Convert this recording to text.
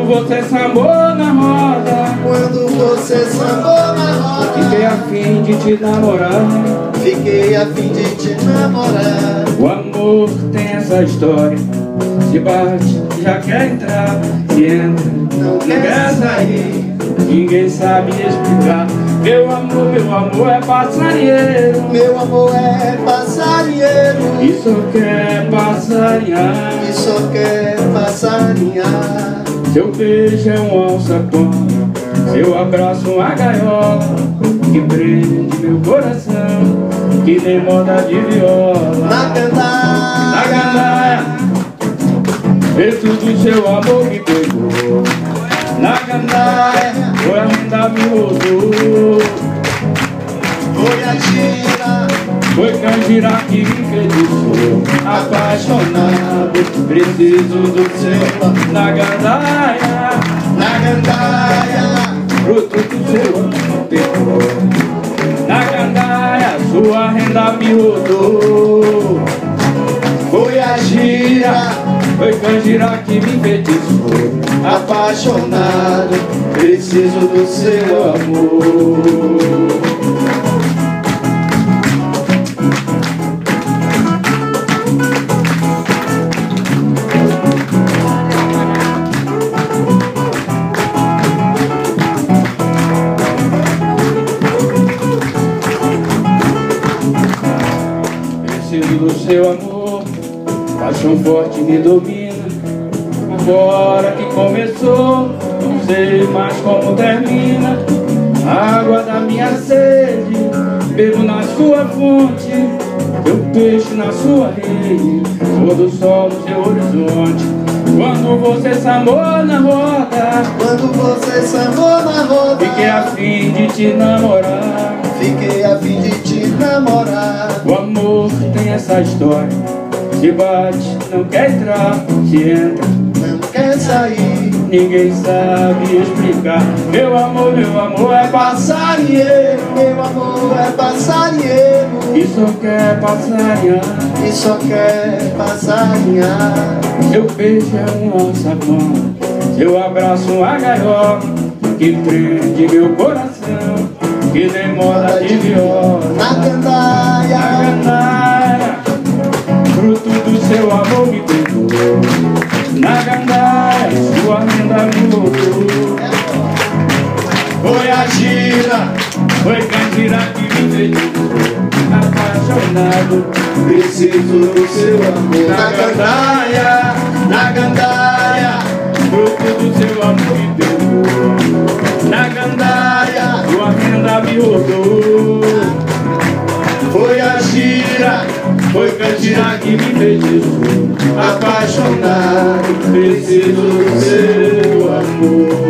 Quando você sambou na roda, quando você sambou na roda, fiquei a fim de te namorar. fiquei a fim de te namorar. O amor tem essa história, se bate, já quer entrar, se entra, Não quer sair. ninguém sabe explicar. Meu amor é passarinheiro, Meu amor é passarinheiro, e só quer passarinhar. e só quer passarinhar. Seu beijo é um alçapão, seu abraço uma gaiola, que prende meu coração, que nem moda de viola. Na gandaia, Na gandaia, peso do seu amor me pegou. Na gandaia, foi a renda me rodou. foi a gira, Foi Canjira que me enfeitiçou. Apaixonado, preciso do seu. Na gandaia, na gandaia, fruto do seu amor pegou. Na gandaia, sua renda me rodou. foi a gira. Foi Canjira que me enfeitiçou. Apaixonado, preciso do seu amor. Preciso do seu amor, paixão forte me domina. Agora que começou, não sei mais como termina. A água da minha sede, bebo na sua fonte, eu peixe na sua rede, pôr do sol no seu horizonte. Quando você sambou na roda, Quando você sambou na roda, fiquei a fim de te namorar. fiquei a fim de te namorar. O amor tem essa história, se bate, não quer entrar, se entra, Não quer sair. ninguém sabe explicar. Meu amor é passarinheiro, Meu amor é passarinheiro, e só quer passarinhar. e só quer passarinhar. Seu beijo é um alçapão, seu abraço uma gaiola, que prende meu coração, que nem moda de viola. Na Na gandaia, gandaia, fruto do seu amor me pegou. Na gandaia, sua renda me rodou. Foi a gira, foi Canjira que me enfeitiçou. Apaixonado, preciso do seu amor. na gandaia, fruto do seu amor me pegou. Na gandaia, sua renda me rodou. Foi a gira, foi Canjira que me enfeitiçou. Apaixonado, preciso do seu amor.